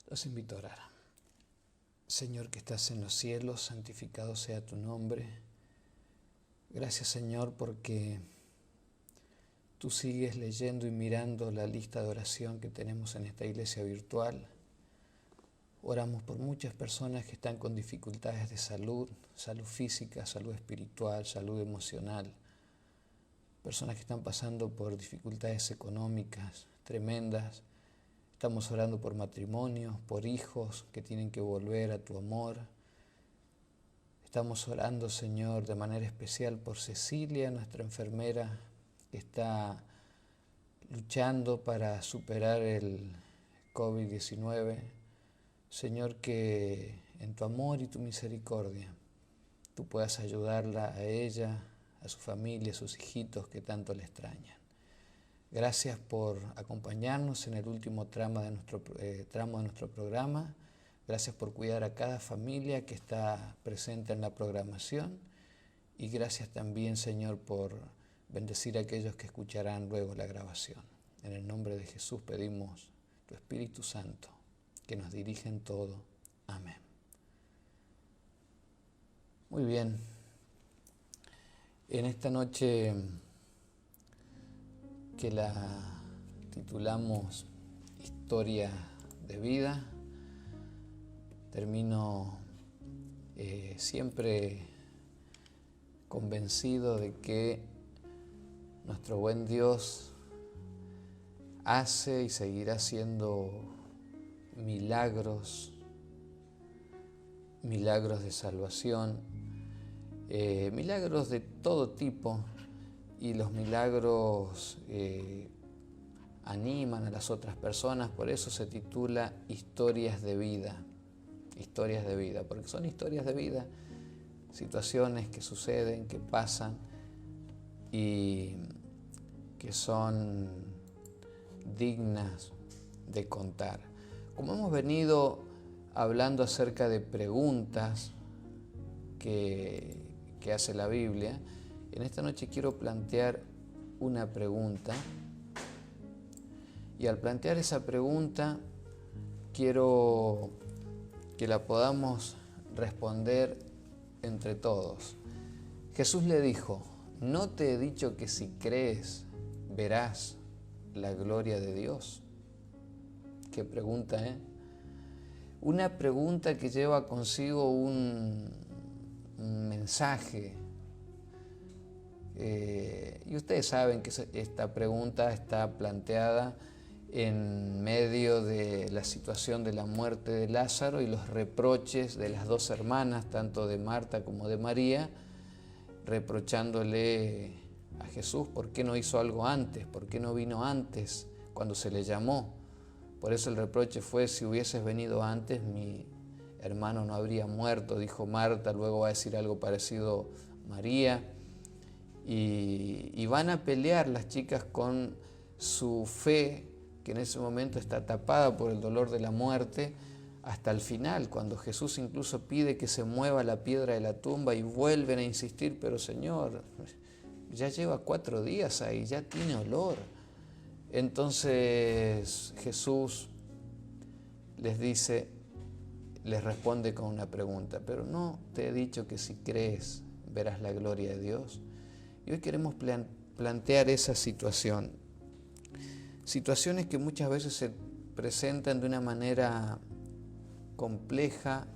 Los invito a orar. Señor que estás en los cielos, santificado sea tu nombre. Gracias, Señor, porque tú sigues leyendo y mirando la lista de oración que tenemos en esta iglesia virtual. Oramos por muchas personas que están con dificultades de salud, salud física, salud espiritual, salud emocional. Personas que están pasando por dificultades económicas tremendas. Estamos orando por matrimonios, por hijos que tienen que volver a tu amor. Estamos orando, Señor, de manera especial por Cecilia, nuestra enfermera, que está luchando para superar el COVID-19. Señor, que en tu amor y tu misericordia tú puedas ayudarla a ella, a su familia, a sus hijitos que tanto le extrañan. Gracias por acompañarnos en el último tramo de nuestro programa. Gracias por cuidar a cada familia que está presente en la programación. Y gracias también, Señor, por bendecir a aquellos que escucharán luego la grabación. En el nombre de Jesús pedimos tu Espíritu Santo, que nos dirija en todo. Amén. Muy bien. En esta noche que la titulamos Historia de Vida, termino siempre convencido de que nuestro buen Dios hace y seguirá haciendo milagros de salvación, milagros de todo tipo. Y los milagros animan a las otras personas, por eso se titula Historias de Vida. Historias de vida, porque son historias de vida, situaciones que suceden, que pasan y que son dignas de contar. Como hemos venido hablando acerca de preguntas que hace la Biblia, en esta noche quiero plantear una pregunta y al plantear esa pregunta quiero que la podamos responder entre todos. Jesús le dijo, ¿no te he dicho que si crees verás la gloria de Dios? Qué pregunta, ¿eh? Una pregunta que lleva consigo un mensaje. Y ustedes saben que esta pregunta está planteada en medio de la situación de la muerte de Lázaro y los reproches de las dos hermanas, tanto de Marta como de María, reprochándole a Jesús por qué no hizo algo antes, por qué no vino antes cuando se le llamó. Por eso el reproche fue, si hubieses venido antes, mi hermano no habría muerto, dijo Marta, luego va a decir algo parecido María. Y van a pelear las chicas con su fe, que en ese momento está tapada por el dolor de la muerte, hasta el final, cuando Jesús incluso pide que se mueva la piedra de la tumba y vuelven a insistir, pero Señor, ya lleva 4 días ahí, ya tiene olor. Entonces Jesús les dice, les responde con una pregunta: pero no te he dicho que si crees verás la gloria de Dios. Y hoy queremos plantear esa situación. Situaciones que muchas veces se presentan de una manera compleja,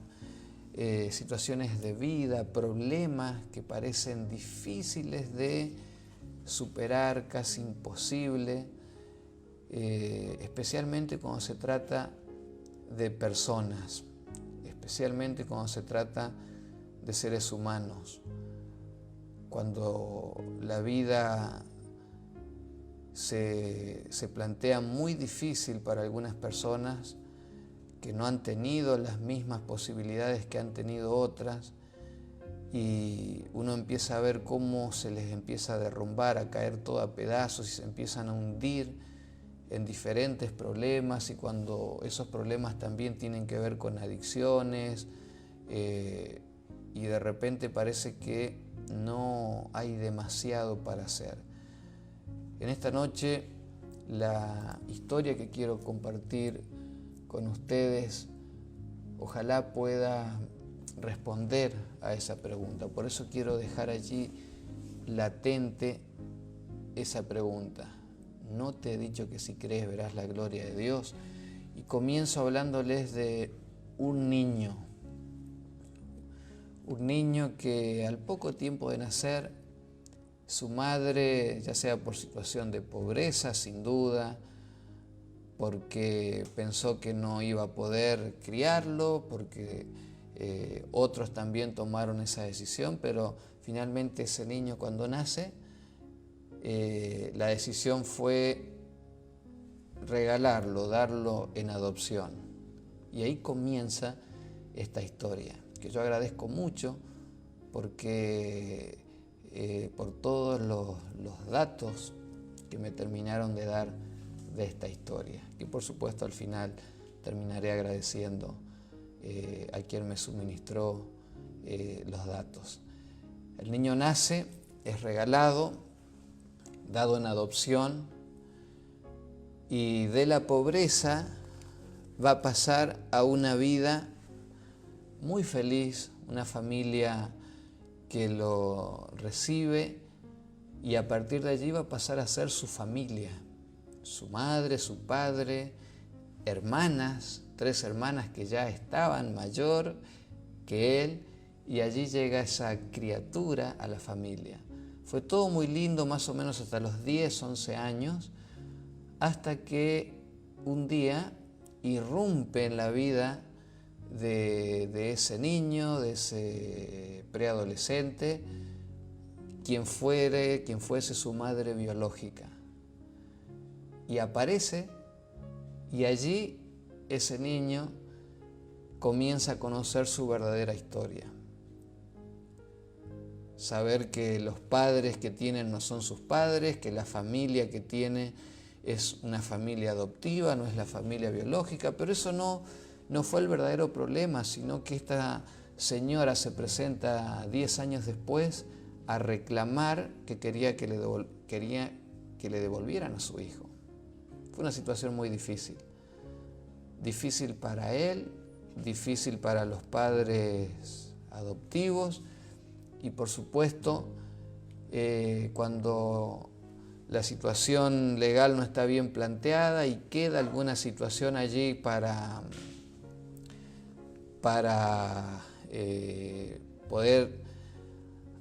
situaciones de vida, problemas que parecen difíciles de superar, casi imposible, especialmente cuando se trata de personas, especialmente cuando se trata de seres humanos. Cuando la vida se plantea muy difícil para algunas personas que no han tenido las mismas posibilidades que han tenido otras, y uno empieza a ver cómo se les empieza a derrumbar, a caer todo a pedazos y se empiezan a hundir en diferentes problemas, y cuando esos problemas también tienen que ver con adicciones, y de repente parece que no hay demasiado para hacer. En esta noche, la historia que quiero compartir con ustedes, ojalá pueda responder a esa pregunta. Por eso quiero dejar allí latente esa pregunta. ¿No te he dicho que si crees verás la gloria de Dios? Y comienzo hablándoles de un niño que al poco tiempo de nacer, su madre, ya sea por situación de pobreza, sin duda, porque pensó que no iba a poder criarlo, porque otros también tomaron esa decisión, pero finalmente ese niño, cuando nace, la decisión fue regalarlo, darlo en adopción. Y ahí comienza esta historia, que yo agradezco mucho porque por todos los datos que me terminaron de dar de esta historia. Y por supuesto al final terminaré agradeciendo a quien me suministró los datos. El niño nace, es regalado, dado en adopción, y de la pobreza va a pasar a una vida muy feliz, una familia que lo recibe, y a partir de allí va a pasar a ser su familia, su madre, su padre, hermanas, 3 hermanas que ya estaban mayor que él, y allí llega esa criatura a la familia. Fue todo muy lindo más o menos hasta los 10, 11 años, hasta que un día irrumpe en la vida de ese niño, de ese preadolescente, quien fuese su madre biológica. Y aparece, y allí ese niño comienza a conocer su verdadera historia. Saber que los padres que tienen no son sus padres, que la familia que tiene es una familia adoptiva, no es la familia biológica, pero eso no fue el verdadero problema, sino que esta señora se presenta 10 años después a reclamar que quería que le devolvieran a su hijo. Fue una situación muy difícil. Difícil para él, difícil para los padres adoptivos, y por supuesto, cuando la situación legal no está bien planteada y queda alguna situación allí para poder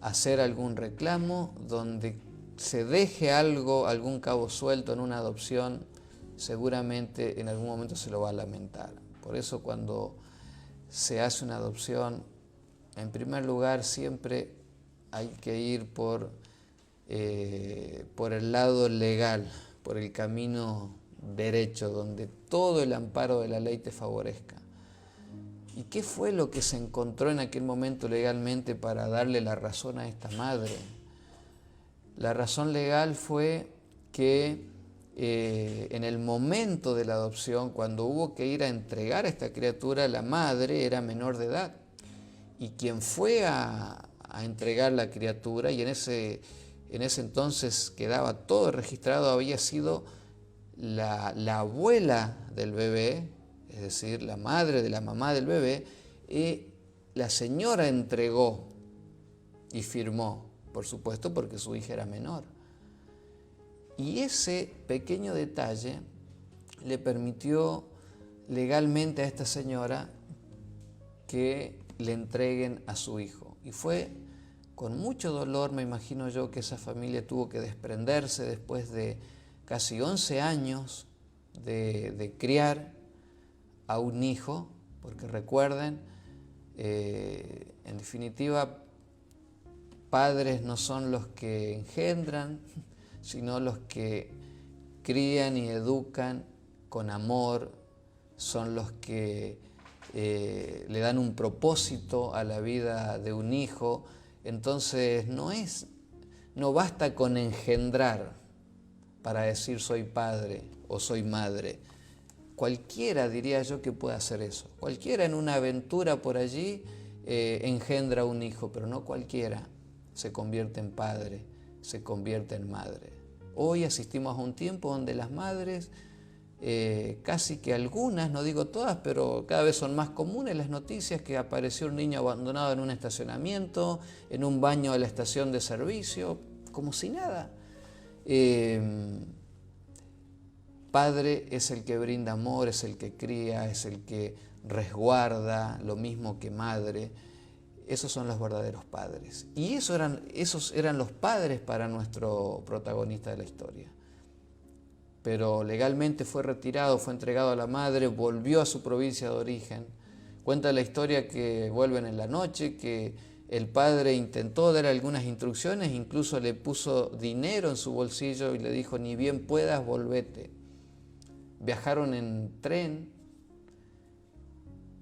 hacer algún reclamo, donde se deje algún cabo suelto en una adopción, seguramente en algún momento se lo va a lamentar. Por eso cuando se hace una adopción, en primer lugar siempre hay que ir por el lado legal, por el camino derecho, donde todo el amparo de la ley te favorezca. ¿Y qué fue lo que se encontró en aquel momento legalmente para darle la razón a esta madre? La razón legal fue que en el momento de la adopción, cuando hubo que ir a entregar a esta criatura, la madre era menor de edad. Y quien fue a entregar la criatura, y en ese entonces quedaba todo registrado, había sido la abuela del bebé, es decir, la madre de la mamá del bebé, y la señora entregó y firmó, por supuesto, porque su hija era menor. Y ese pequeño detalle le permitió legalmente a esta señora que le entreguen a su hijo. Y fue con mucho dolor, me imagino yo, que esa familia tuvo que desprenderse después de casi 11 años de criar a un hijo, porque recuerden, en definitiva, padres no son los que engendran, sino los que crían y educan con amor, son los que le dan un propósito a la vida de un hijo. Entonces no basta con engendrar para decir soy padre o soy madre. Cualquiera, diría yo, que pueda hacer eso. Cualquiera en una aventura por allí engendra un hijo, pero no cualquiera se convierte en padre, se convierte en madre. Hoy asistimos a un tiempo donde las madres, casi que algunas, no digo todas, pero cada vez son más comunes las noticias que apareció un niño abandonado en un estacionamiento, en un baño de la estación de servicio, como si nada. Padre es el que brinda amor, es el que cría, es el que resguarda, lo mismo que madre. Esos son los verdaderos padres. Y esos eran los padres para nuestro protagonista de la historia. Pero legalmente fue retirado, fue entregado a la madre, volvió a su provincia de origen. Cuenta la historia que vuelven en la noche, que el padre intentó dar algunas instrucciones, incluso le puso dinero en su bolsillo y le dijo, ni bien puedas, volvete. Viajaron en tren,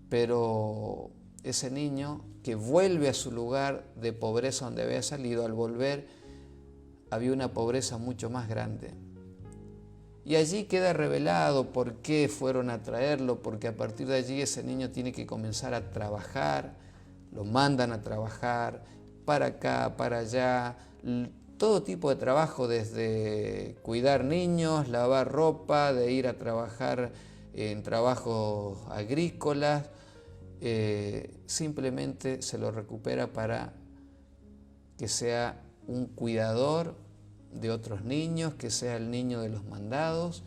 pero ese niño que vuelve a su lugar de pobreza donde había salido, al volver había una pobreza mucho más grande. Y allí queda revelado por qué fueron a traerlo, porque a partir de allí ese niño tiene que comenzar a trabajar, lo mandan a trabajar, para acá, para allá, todo tipo de trabajo, desde cuidar niños, lavar ropa, de ir a trabajar en trabajos agrícolas, simplemente se lo recupera para que sea un cuidador de otros niños, que sea el niño de los mandados.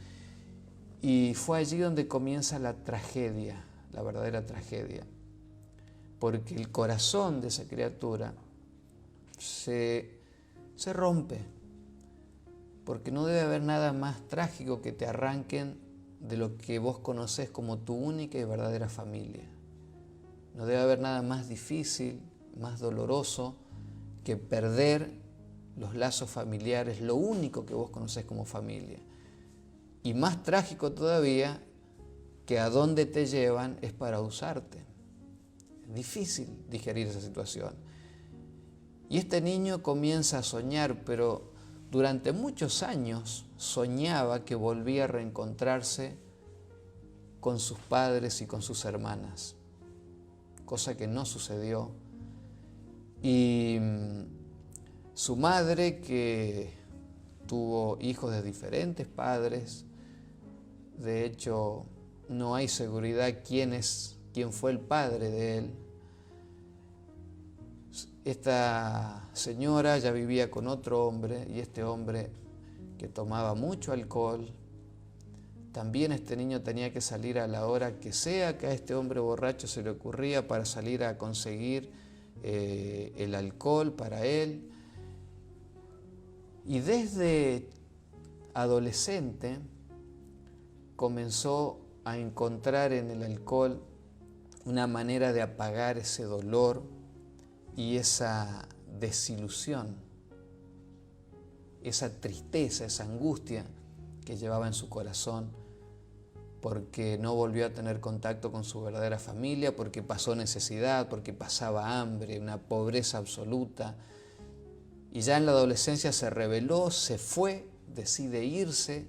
Y fue allí donde comienza la tragedia, la verdadera tragedia, porque el corazón de esa criatura se rompe, porque no debe haber nada más trágico que te arranquen de lo que vos conocés como tu única y verdadera familia. No debe haber nada más difícil, más doloroso que perder los lazos familiares, lo único que vos conocés como familia. Y más trágico todavía que a dónde te llevan es para usarte. Es difícil digerir esa situación. Y este niño comienza a soñar, pero durante muchos años soñaba que volvía a reencontrarse con sus padres y con sus hermanas, cosa que no sucedió. Y su madre, que tuvo hijos de diferentes padres, de hecho no hay seguridad quién fue el padre de él. Esta señora ya vivía con otro hombre, y este hombre que tomaba mucho alcohol. También este niño tenía que salir a la hora que sea que a este hombre borracho se le ocurría para salir a conseguir el alcohol para él. Y desde adolescente comenzó a encontrar en el alcohol una manera de apagar ese dolor y esa desilusión, esa tristeza, esa angustia que llevaba en su corazón, porque no volvió a tener contacto con su verdadera familia, porque pasó necesidad, porque pasaba hambre, una pobreza absoluta. Y ya en la adolescencia se rebeló, se fue, decide irse,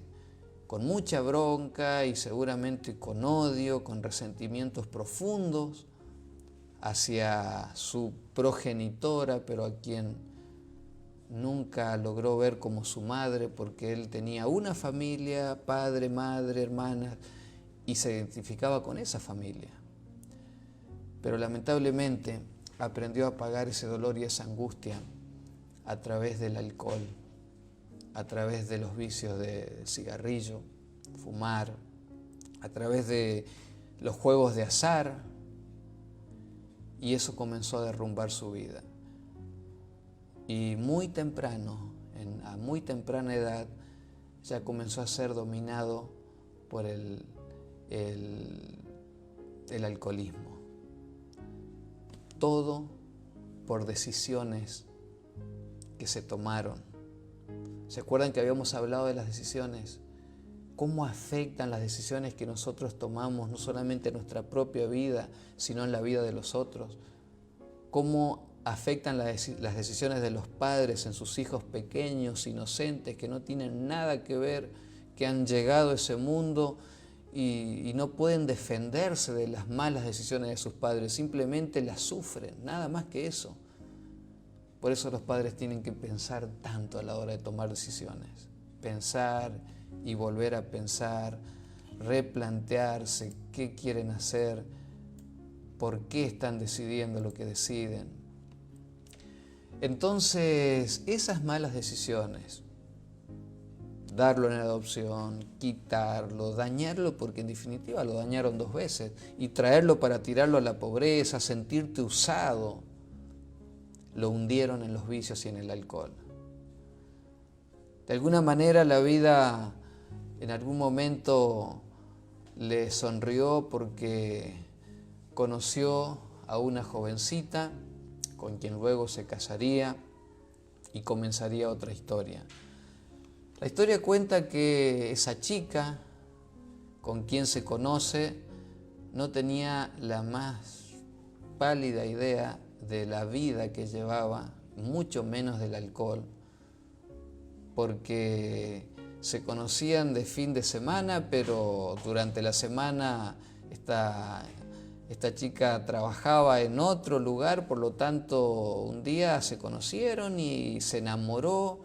con mucha bronca y seguramente con odio, con resentimientos profundos hacia su progenitora, pero a quien nunca logró ver como su madre, porque él tenía una familia, padre, madre, hermanas, y se identificaba con esa familia. Pero lamentablemente aprendió a pagar ese dolor y esa angustia a través del alcohol, a través de los vicios de cigarrillo, fumar, a través de los juegos de azar, y eso comenzó a derrumbar su vida. Y muy temprano, a muy temprana edad, ya comenzó a ser dominado por el alcoholismo. Todo por decisiones que se tomaron. ¿Se acuerdan que habíamos hablado de las decisiones? ¿Cómo afectan las decisiones que nosotros tomamos, no solamente en nuestra propia vida, sino en la vida de los otros? ¿Cómo afectan las decisiones de los padres en sus hijos pequeños, inocentes, que no tienen nada que ver, que han llegado a ese mundo y no pueden defenderse de las malas decisiones de sus padres, simplemente las sufren, nada más que eso? Por eso los padres tienen que pensar tanto a la hora de tomar decisiones. Pensar y volver a pensar, replantearse qué quieren hacer, por qué están decidiendo lo que deciden. Entonces, esas malas decisiones, darlo en adopción, quitarlo, dañarlo, porque en definitiva lo dañaron 2 veces, y traerlo para tirarlo a la pobreza, sentirte usado, lo hundieron en los vicios y en el alcohol. De alguna manera la vida en algún momento le sonrió porque conoció a una jovencita con quien luego se casaría y comenzaría otra historia. La historia cuenta que esa chica con quien se conoce no tenía la más pálida idea de la vida que llevaba, mucho menos del alcohol, porque se conocían de fin de semana, pero durante la semana esta chica trabajaba en otro lugar, por lo tanto un día se conocieron y se enamoró,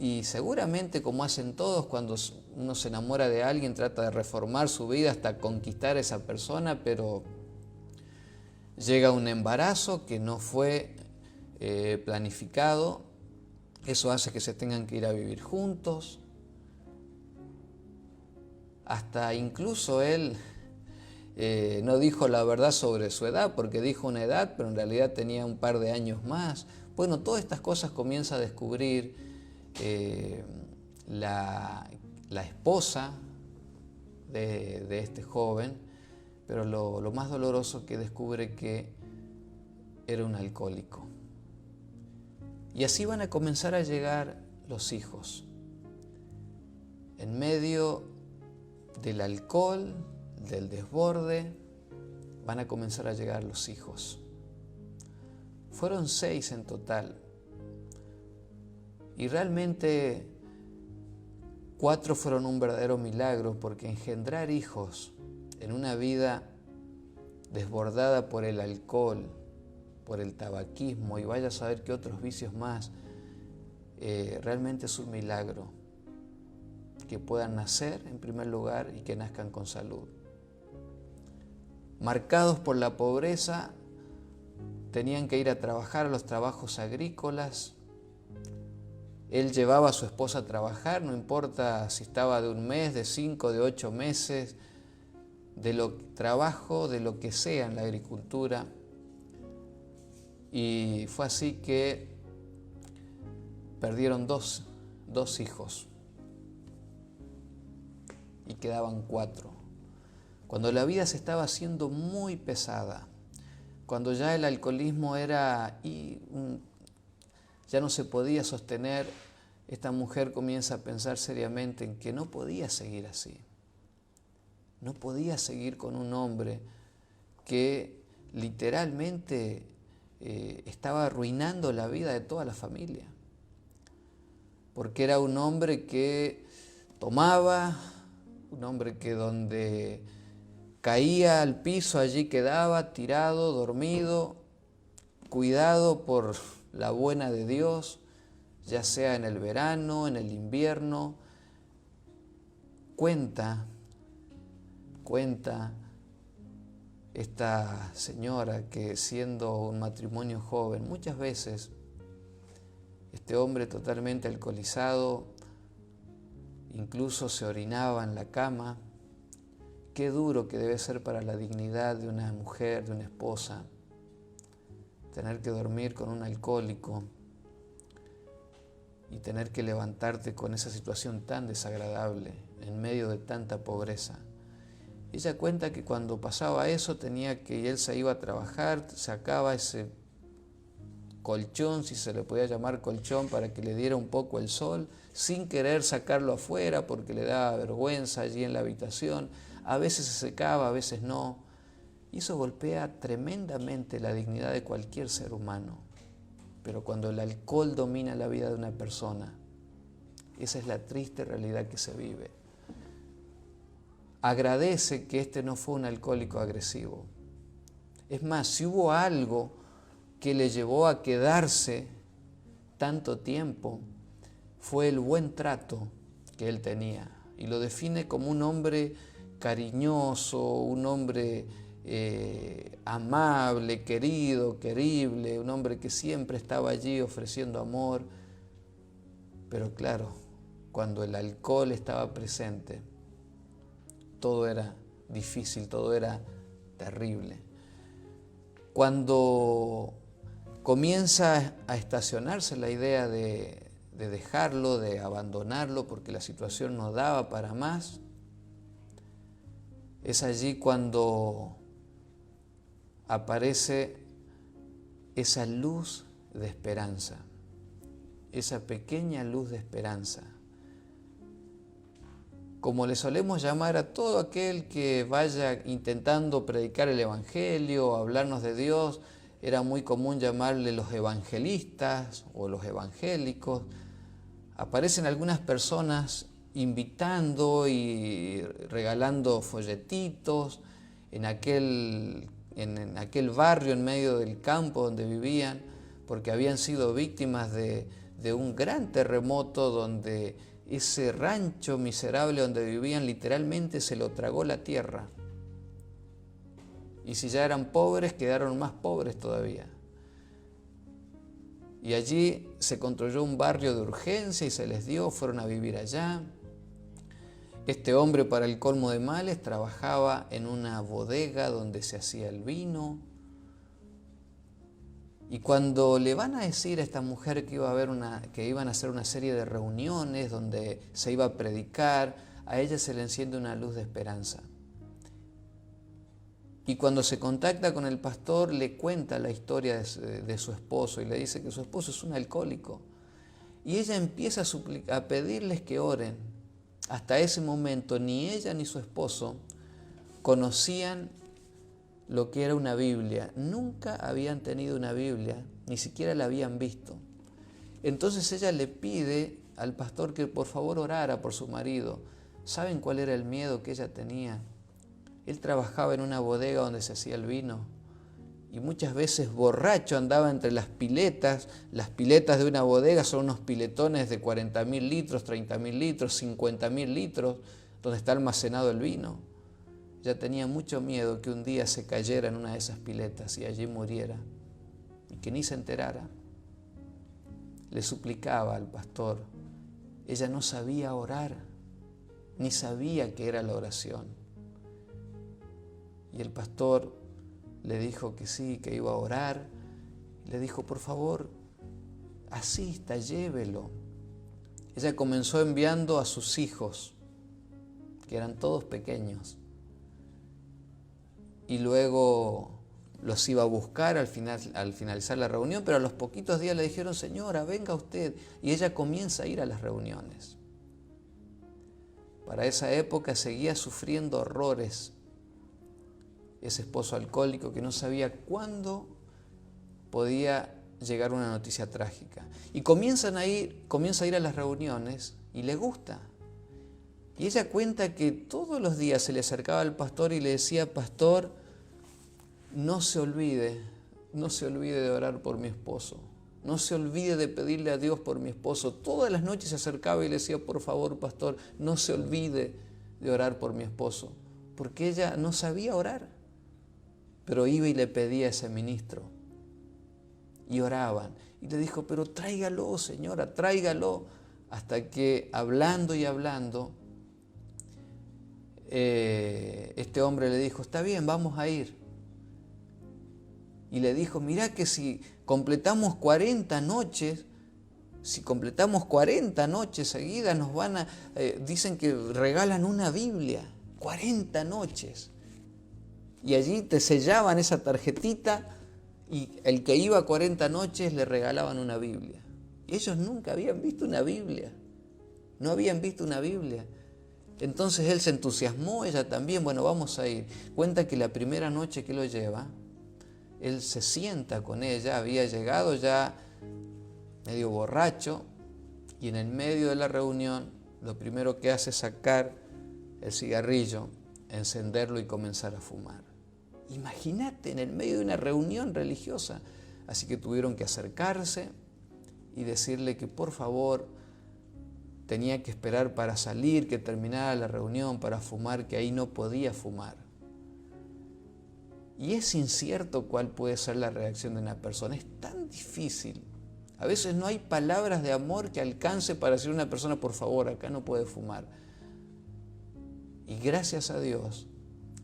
y seguramente, como hacen todos, cuando uno se enamora de alguien trata de reformar su vida hasta conquistar a esa persona, pero llega un embarazo que no fue planificado. Eso hace que se tengan que ir a vivir juntos. Hasta incluso él no dijo la verdad sobre su edad, porque dijo una edad, pero en realidad tenía un par de años más. Bueno, todas estas cosas comienza a descubrir la esposa de este joven, pero lo más doloroso que descubre que era un alcohólico. Y así van a comenzar a llegar los hijos. En medio del alcohol, del desborde, van a comenzar a llegar los hijos. Fueron 6 en total. Y realmente 4 fueron un verdadero milagro, porque engendrar hijos en una vida desbordada por el alcohol, por el tabaquismo y vaya a saber qué otros vicios más, realmente es un milagro que puedan nacer en primer lugar y que nazcan con salud. Marcados por la pobreza, tenían que ir a trabajar a los trabajos agrícolas. Él llevaba a su esposa a trabajar, no importa si estaba de 1 mes, de 5, de 8 meses, trabajo de lo que sea en la agricultura. Y fue así que perdieron dos hijos y quedaban 4. Cuando la vida se estaba haciendo muy pesada, cuando ya el alcoholismo ya no se podía sostener, esta mujer comienza a pensar seriamente en que no podía seguir así. No podía seguir con un hombre que literalmente estaba arruinando la vida de toda la familia. Porque era un hombre que tomaba, un hombre que donde caía al piso allí quedaba tirado, dormido, cuidado por la buena de Dios, ya sea en el verano, en el invierno. Cuenta cuenta esta señora que, siendo un matrimonio joven, muchas veces este hombre totalmente alcoholizado incluso se orinaba en la cama. Qué duro que debe ser para la dignidad de una mujer, de una esposa, tener que dormir con un alcohólico y tener que levantarte con esa situación tan desagradable en medio de tanta pobreza. Ella cuenta que cuando pasaba eso y él se iba a trabajar, sacaba ese colchón, si se le podía llamar colchón, para que le diera un poco el sol, sin querer sacarlo afuera porque le daba vergüenza allí en la habitación. A veces se secaba, a veces no. Y eso golpea tremendamente la dignidad de cualquier ser humano. Pero cuando el alcohol domina la vida de una persona, esa es la triste realidad que se vive. Agradece que este no fue un alcohólico agresivo. Es más, si hubo algo que le llevó a quedarse tanto tiempo, fue el buen trato que él tenía. Y lo define como un hombre cariñoso, un hombre amable, querido, querible, un hombre que siempre estaba allí ofreciendo amor. Pero claro, cuando el alcohol estaba presente, todo era difícil, todo era terrible. Cuando comienza a estacionarse la idea de dejarlo, de abandonarlo, porque la situación no daba para más, es allí cuando aparece esa luz de esperanza, esa pequeña luz de esperanza. Como le solemos llamar a todo aquel que vaya intentando predicar el Evangelio, hablarnos de Dios, era muy común llamarle los evangelistas o los evangélicos. Aparecen algunas personas invitando y regalando folletitos en aquel barrio en medio del campo donde vivían, porque habían sido víctimas de un gran terremoto donde ese rancho miserable donde vivían literalmente se lo tragó la tierra. Y si ya eran pobres, quedaron más pobres todavía. Y allí se construyó un barrio de urgencia y se les dio, fueron a vivir allá. Este hombre, para el colmo de males, trabajaba en una bodega donde se hacía el vino. Y cuando le van a decir a esta mujer que iban a hacer una serie de reuniones donde se iba a predicar, a ella se le enciende una luz de esperanza. Y cuando se contacta con el pastor, le cuenta la historia de su esposo y le dice que su esposo es un alcohólico. Y ella empieza a pedirles que oren. Hasta ese momento ni ella ni su esposo conocían lo que era una Biblia. Nunca habían tenido una Biblia, ni siquiera la habían visto. Entonces ella le pide al pastor que por favor orara por su marido. ¿Saben cuál era el miedo que ella tenía? Él trabajaba en una bodega donde se hacía el vino y muchas veces borracho andaba entre las piletas. Las piletas de una bodega son unos piletones de 40.000 litros, 30.000 litros, 50.000 litros, donde está almacenado el vino. Ya tenía mucho miedo que un día se cayera en una de esas piletas y allí muriera y que ni se enterara. Le suplicaba al pastor. Ella no sabía orar, ni sabía qué era la oración. Y el pastor le dijo que sí, que iba a orar. Le dijo, por favor, asista, llévelo. Ella comenzó enviando a sus hijos, que eran todos pequeños. Y luego los iba a buscar al finalizar la reunión, pero a los poquitos días le dijeron, señora, venga usted. Y ella comienza a ir a las reuniones. Para esa época seguía sufriendo horrores ese esposo alcohólico que no sabía cuándo podía llegar una noticia trágica. Y comienza a ir a las reuniones y le gusta. Y ella cuenta que todos los días se le acercaba al pastor y le decía, pastor, no se olvide de orar por mi esposo. No se olvide de pedirle a Dios por mi esposo. Todas las noches se acercaba y le decía, por favor, pastor, no se olvide de orar por mi esposo, porque ella no sabía orar, pero iba y le pedía a ese ministro y oraban. Y le dijo, pero tráigalo, señora, tráigalo. Hasta que hablando y hablando, este hombre le dijo, está bien, vamos a ir. Y le dijo, mirá que si completamos 40 noches, seguidas, nos van a, dicen que regalan una Biblia, 40 noches. Y allí te sellaban esa tarjetita y el que iba 40 noches le regalaban una Biblia. Y ellos nunca habían visto una Biblia, no habían visto una Biblia. Entonces él se entusiasmó, ella también, bueno, vamos a ir. Cuenta que la primera noche que lo lleva, él se sienta con ella, había llegado ya medio borracho, y en el medio de la reunión lo primero que hace es sacar el cigarrillo, encenderlo y comenzar a fumar. Imagínate, en el medio de una reunión religiosa. Así que tuvieron que acercarse y decirle que por favor tenía que esperar para salir, que terminara la reunión para fumar, que ahí no podía fumar. Y es incierto cuál puede ser la reacción de una persona, es tan difícil. A veces no hay palabras de amor que alcance para decir a una persona, por favor, acá no puede fumar. Y gracias a Dios,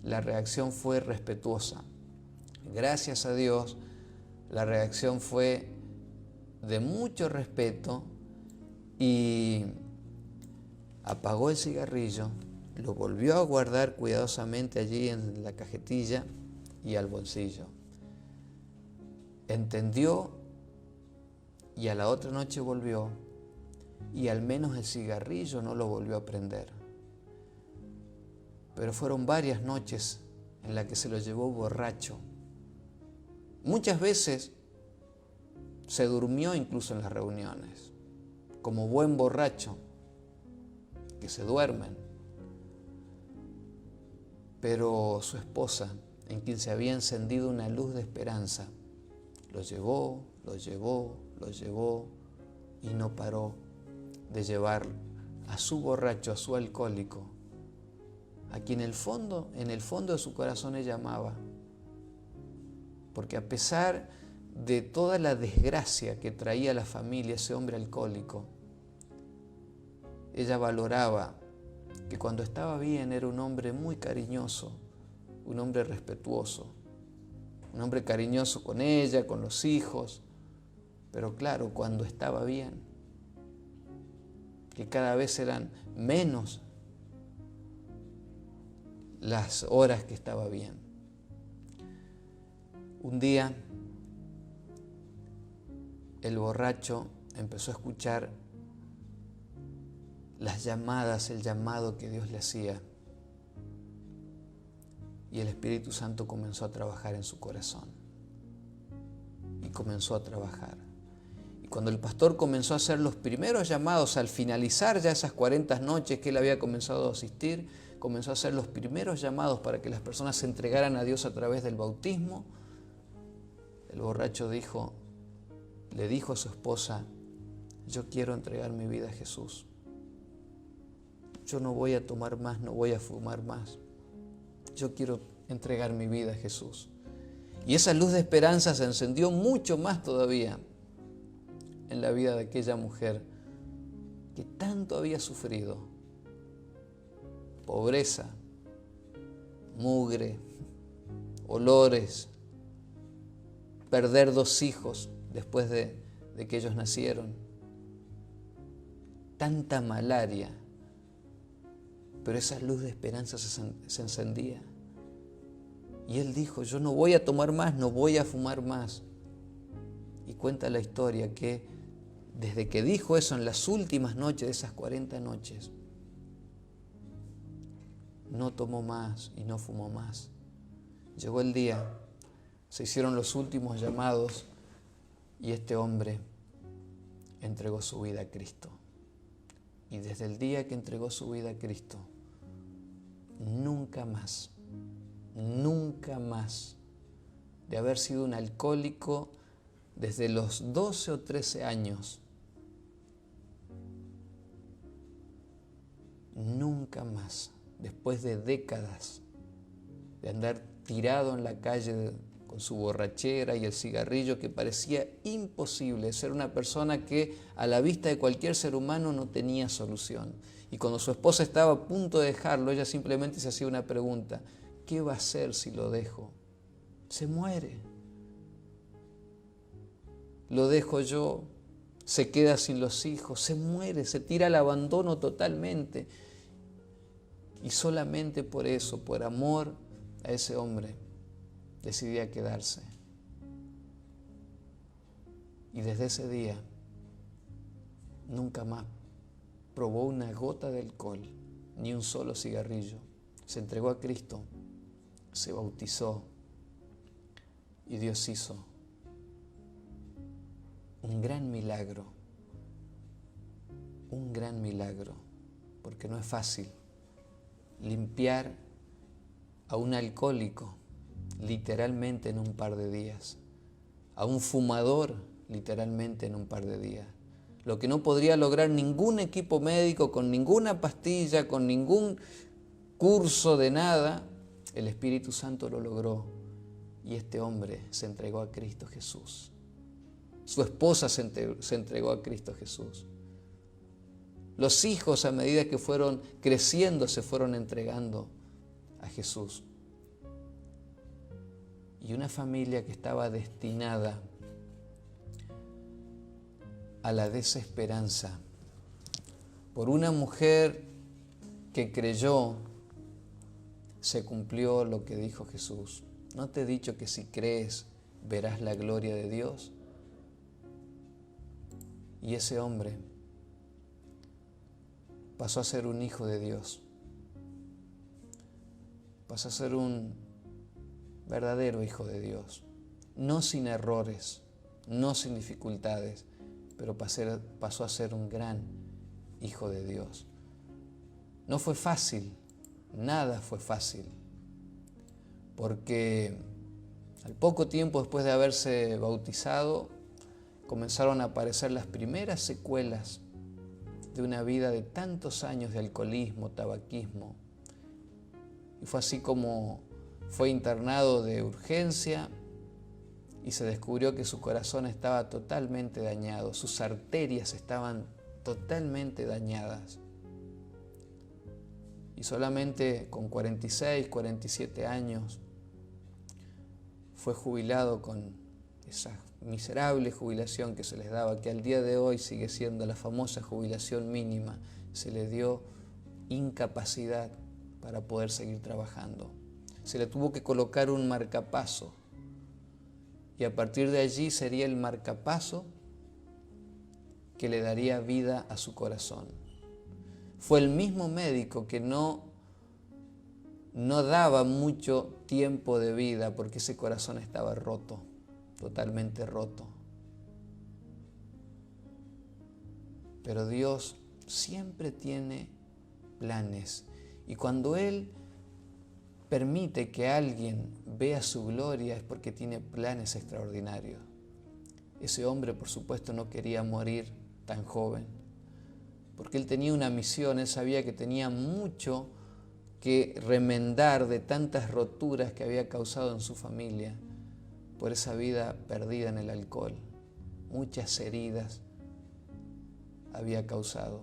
la reacción fue respetuosa. Gracias a Dios, la reacción fue de mucho respeto y apagó el cigarrillo, lo volvió a guardar cuidadosamente allí en la cajetilla y al bolsillo. Entendió y a la otra noche volvió y al menos el cigarrillo no lo volvió a prender. Pero fueron varias noches en las que se lo llevó borracho. Muchas veces se durmió incluso en las reuniones, como buen borracho, que se duermen. Pero su esposa, en quien se había encendido una luz de esperanza, lo llevó y no paró de llevar a su borracho, a su alcohólico, a quien en el fondo de su corazón ella amaba. Porque a pesar de toda la desgracia que traía a la familia ese hombre alcohólico, ella valoraba que cuando estaba bien era un hombre muy cariñoso, un hombre respetuoso, un hombre cariñoso con ella, con los hijos, pero claro, cuando estaba bien, que cada vez eran menos las horas que estaba bien. Un día, el borracho empezó a escuchar las llamadas, el llamado que Dios le hacía. Y el Espíritu Santo comenzó a trabajar en su corazón. Y comenzó a trabajar. Y cuando el pastor comenzó a hacer los primeros llamados, al finalizar ya esas 40 noches que él había comenzado a asistir, comenzó a hacer los primeros llamados para que las personas se entregaran a Dios a través del bautismo. El borracho le dijo a su esposa, yo quiero entregar mi vida a Jesús. Yo no voy a tomar más, no voy a fumar más. Yo quiero entregar mi vida a Jesús. Y esa luz de esperanza se encendió mucho más todavía en la vida de aquella mujer que tanto había sufrido. Pobreza, mugre, olores, perder 2 hijos después de que ellos nacieron, tanta malaria, pero esa luz de esperanza se encendía. Y él dijo, yo no voy a tomar más, no voy a fumar más. Y cuenta la historia que desde que dijo eso en las últimas noches de esas 40 noches, no tomó más y no fumó más. Llegó el día, se hicieron los últimos llamados y este hombre entregó su vida a Cristo. Y desde el día que entregó su vida a Cristo, nunca más, de haber sido un alcohólico desde los 12 o 13 años, nunca más, después de décadas de andar tirado en la calle con su borrachera y el cigarrillo, que parecía imposible, ser una persona que a la vista de cualquier ser humano no tenía solución. Y cuando su esposa estaba a punto de dejarlo, ella simplemente se hacía una pregunta: ¿qué va a hacer si lo dejo? Se muere. Lo dejo yo, se queda sin los hijos, se muere, se tira al abandono totalmente. Y solamente por eso, por amor a ese hombre, decidía quedarse. Y desde ese día, nunca más probó una gota de alcohol, ni un solo cigarrillo. Se entregó a Cristo, se bautizó, y Dios hizo un gran milagro, porque no es fácil limpiar a un alcohólico literalmente en un par de días, a un fumador literalmente en un par de días. Lo que no podría lograr ningún equipo médico, con ninguna pastilla, con ningún curso de nada, el Espíritu Santo lo logró. Y este hombre se entregó a Cristo Jesús. Su esposa se entregó a Cristo Jesús. Los hijos, a medida que fueron creciendo, se fueron entregando a Jesús. Y una familia que estaba destinada a la desesperanza por una mujer que creyó, se cumplió lo que dijo Jesús. ¿No te he dicho que si crees verás la gloria de Dios? Y ese hombre pasó a ser un hijo de Dios. Pasó a ser un verdadero hijo de Dios. No sin errores, no sin dificultades, pero pasó a ser un gran hijo de Dios. No fue fácil, nada fue fácil, porque al poco tiempo después de haberse bautizado, comenzaron a aparecer las primeras secuelas de una vida de tantos años de alcoholismo, tabaquismo. Y fue así como fue internado de urgencia y se descubrió que su corazón estaba totalmente dañado, sus arterias estaban totalmente dañadas. Y solamente con 46, 47 años fue jubilado con esa miserable jubilación que se les daba, que al día de hoy sigue siendo la famosa jubilación mínima. Se le dio incapacidad para poder seguir trabajando. Se le tuvo que colocar un marcapaso, y a partir de allí sería el marcapaso que le daría vida a su corazón. Fue el mismo médico que no daba mucho tiempo de vida porque ese corazón estaba roto, totalmente roto. Pero Dios siempre tiene planes, y cuando Él permite que alguien vea su gloria es porque tiene planes extraordinarios. Ese hombre, por supuesto, no quería morir tan joven, porque él tenía una misión. Él sabía que tenía mucho que remendar de tantas roturas que había causado en su familia por esa vida perdida en el alcohol. Muchas heridas había causado.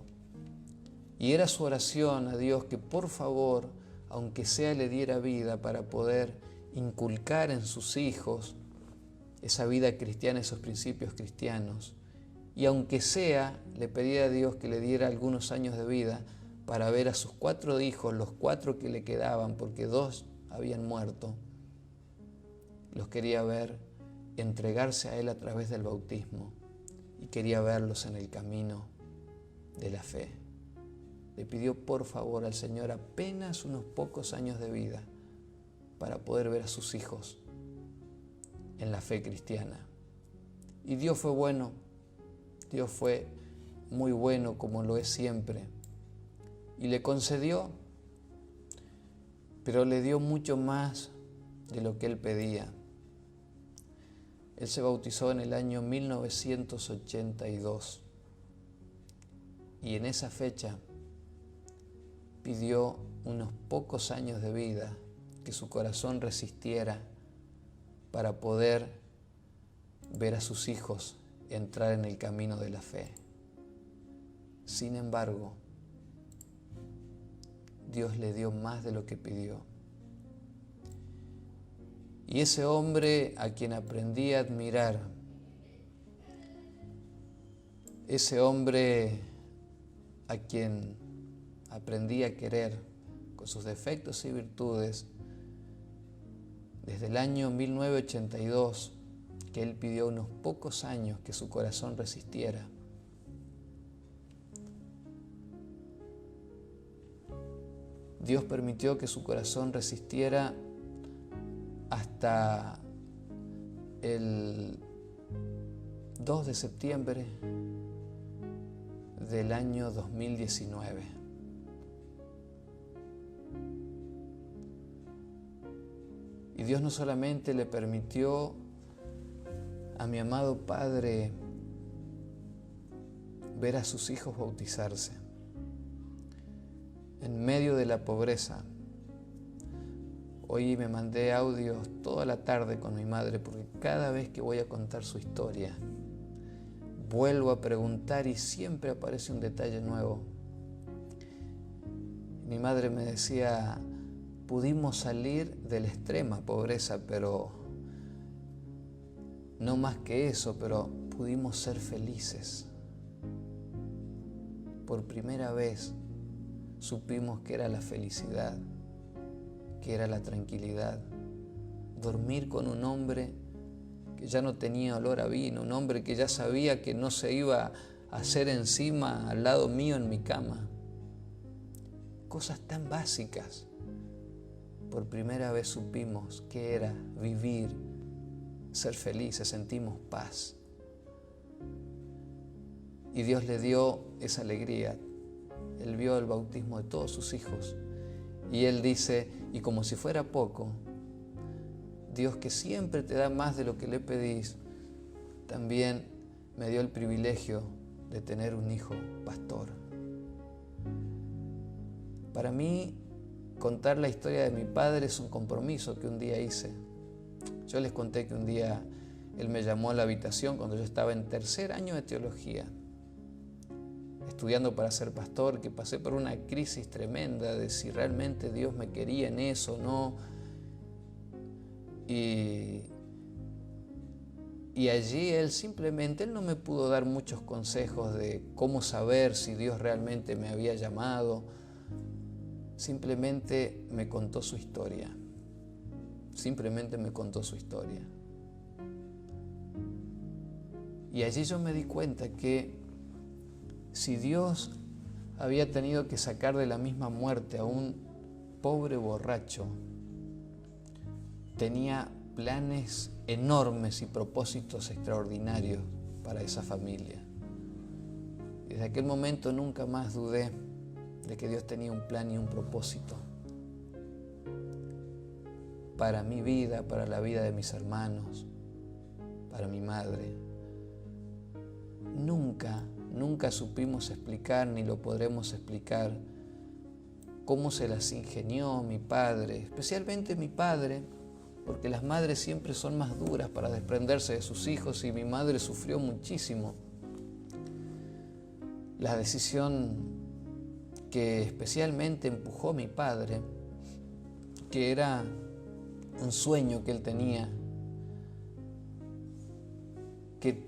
Y era su oración a Dios que por favor, aunque sea, le diera vida para poder inculcar en sus hijos esa vida cristiana, esos principios cristianos. Y aunque sea, le pedía a Dios que le diera algunos años de vida para ver a sus 4 hijos, los 4 que le quedaban, porque 2 habían muerto. Los quería ver entregarse a Él a través del bautismo, y quería verlos en el camino de la fe. Le pidió por favor al Señor apenas unos pocos años de vida para poder ver a sus hijos en la fe cristiana. Y Dios fue bueno, Dios fue muy bueno, como lo es siempre, y le concedió, pero le dio mucho más de lo que él pedía. Él se bautizó en el año 1982, y en esa fecha pidió unos pocos años de vida que su corazón resistiera para poder ver a sus hijos entrar en el camino de la fe. Sin embargo, Dios le dio más de lo que pidió. Y ese hombre a quien aprendí a admirar, ese hombre a quien aprendí a querer con sus defectos y virtudes, desde el año 1982, que él pidió unos pocos años que su corazón resistiera, Dios permitió que su corazón resistiera hasta el 2 de septiembre del año 2019. Y Dios no solamente le permitió a mi amado Padre ver a sus hijos bautizarse en medio de la pobreza. Hoy me mandé audios toda la tarde con mi madre porque cada vez que voy a contar su historia, vuelvo a preguntar y siempre aparece un detalle nuevo. Mi madre me decía, pudimos salir de la extrema pobreza, pero no más que eso, pero pudimos ser felices. Por primera vez supimos que era la felicidad, que era la tranquilidad. Dormir con un hombre que ya no tenía olor a vino, un hombre que ya sabía que no se iba a hacer encima al lado mío en mi cama. Cosas tan básicas. Por primera vez supimos qué era vivir, ser felices, sentimos paz. Y Dios le dio esa alegría. Él vio el bautismo de todos sus hijos. Y Él dice, y como si fuera poco, Dios que siempre te da más de lo que le pedís, también me dio el privilegio de tener un hijo pastor. Para mí, contar la historia de mi padre es un compromiso que un día hice. Yo les conté que un día él me llamó a la habitación cuando yo estaba en tercer año de teología, estudiando para ser pastor, que pasé por una crisis tremenda de si realmente Dios me quería en eso o no. Y allí él no me pudo dar muchos consejos de cómo saber si Dios realmente me había llamado. Simplemente me contó su historia. Simplemente me contó su historia. Y allí yo me di cuenta que si Dios había tenido que sacar de la misma muerte a un pobre borracho, tenía planes enormes y propósitos extraordinarios para esa familia. Desde aquel momento nunca más dudé de que Dios tenía un plan y un propósito para mi vida, para la vida de mis hermanos, para mi madre. Nunca supimos explicar, ni lo podremos explicar, cómo se las ingenió mi padre, especialmente mi padre, porque las madres siempre son más duras para desprenderse de sus hijos y mi madre sufrió muchísimo. La decisión que especialmente empujó a mi padre, que era un sueño que él tenía, que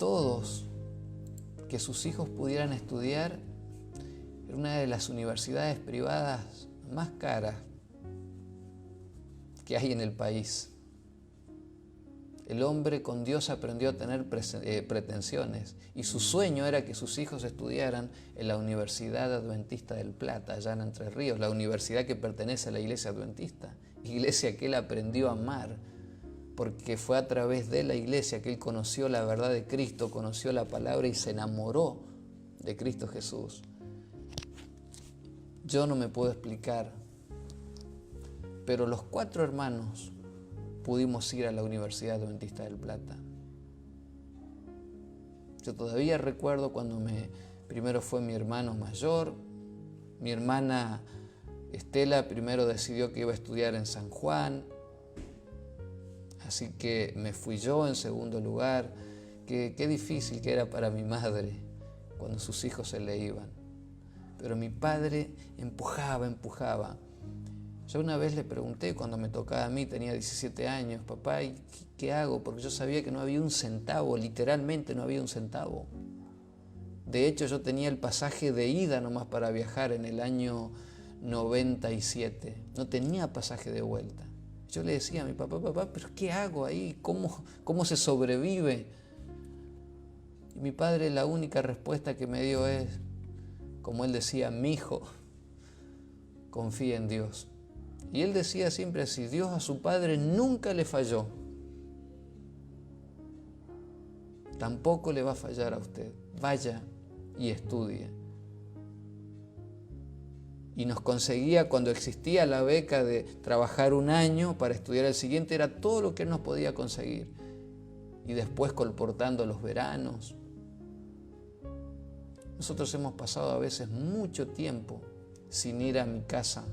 sus hijos pudieran estudiar en una de las universidades privadas más caras que hay en el país. El hombre con Dios aprendió a tener pretensiones y su sueño era que sus hijos estudiaran en la Universidad Adventista del Plata, allá en Entre Ríos, la universidad que pertenece a la Iglesia Adventista, iglesia que él aprendió a amar, porque fue a través de la iglesia que él conoció la verdad de Cristo, conoció la palabra y se enamoró de Cristo Jesús. Yo no me puedo explicar, pero los 4 hermanos pudimos ir a la Universidad Adventista del Plata. Yo todavía recuerdo cuando primero fue mi hermano mayor, mi hermana Estela primero decidió que iba a estudiar en San Juan, así que me fui yo en segundo lugar. Qué difícil que era para mi madre cuando sus hijos se le iban. Pero mi padre empujaba. Yo una vez le pregunté cuando me tocaba a mí, tenía 17 años, papá, ¿y qué hago? Porque yo sabía que no había un centavo, literalmente no había un centavo. De hecho, yo tenía el pasaje de ida nomás para viajar en el año 97. No tenía pasaje de vuelta. Yo le decía a mi papá, ¿pero qué hago ahí? ¿Cómo se sobrevive? Y mi padre, la única respuesta que me dio es, como él decía, mijo, confía en Dios. Y él decía siempre así, Dios a su padre nunca le falló. Tampoco le va a fallar a usted. Vaya y estudie. Y nos conseguía, cuando existía la beca de trabajar un año para estudiar el siguiente, era todo lo que él nos podía conseguir. Y después colportando los veranos. Nosotros hemos pasado a veces mucho tiempo sin ir a mi casa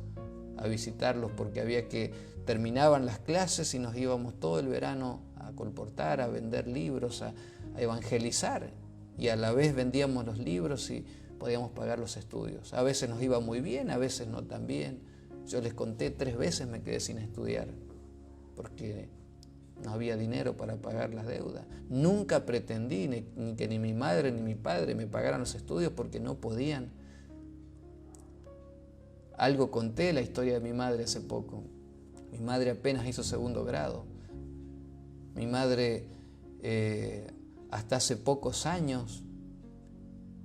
a visitarlos porque terminaban las clases y nos íbamos todo el verano a colportar, a vender libros, a evangelizar, y a la vez vendíamos los libros y podíamos pagar los estudios. A veces nos iba muy bien, a veces no tan bien. Yo les conté 3 veces me quedé sin estudiar porque no había dinero para pagar las deudas. Nunca pretendí ni que ni mi madre ni mi padre me pagaran los estudios porque no podían. Algo conté la historia de mi madre hace poco. Mi madre apenas hizo 2º grado. Mi madre hasta hace pocos años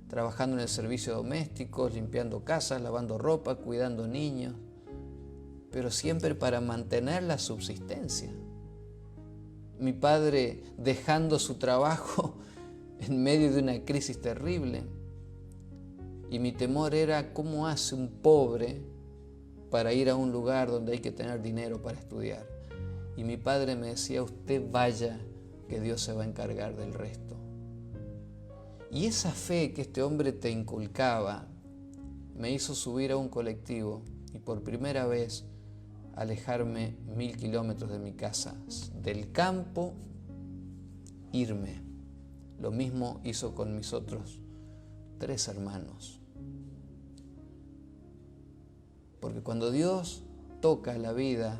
trabajando en el servicio doméstico, limpiando casas, lavando ropa, cuidando niños, pero siempre para mantener la subsistencia. Mi padre dejando su trabajo en medio de una crisis terrible. Y mi temor era cómo hace un pobre para ir a un lugar donde hay que tener dinero para estudiar. Y mi padre me decía, usted vaya, que Dios se va a encargar del resto. Y esa fe que este hombre te inculcaba me hizo subir a un colectivo y por primera vez alejarme 1000 kilómetros de mi casa, del campo, irme. Lo mismo hizo con mis otros 3 hermanos. Porque cuando Dios toca la vida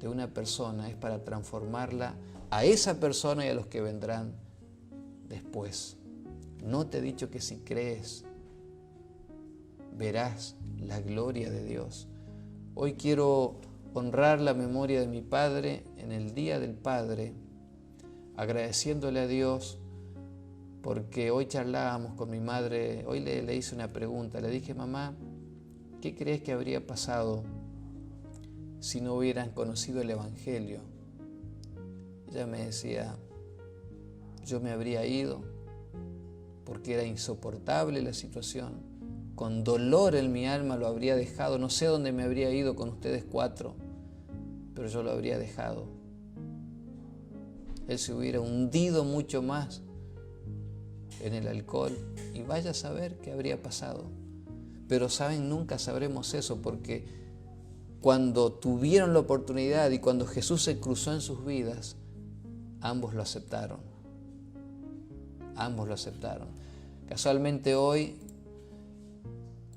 de una persona es para transformarla a esa persona y a los que vendrán después. ¿No te he dicho que si crees verás la gloria de Dios? Hoy quiero honrar la memoria de mi padre en el Día del Padre, agradeciéndole a Dios porque hoy charlábamos con mi madre, hoy le hice una pregunta, le dije, mamá, ¿qué crees que habría pasado si no hubieran conocido el Evangelio? Ella me decía, yo me habría ido porque era insoportable la situación, con dolor en mi alma lo habría dejado, no sé dónde me habría ido con ustedes 4, pero yo lo habría dejado. Él se hubiera hundido mucho más en el alcohol y vaya a saber qué habría pasado. Pero saben, nunca sabremos eso porque cuando tuvieron la oportunidad y cuando Jesús se cruzó en sus vidas, ambos lo aceptaron. Ambos lo aceptaron. Casualmente hoy,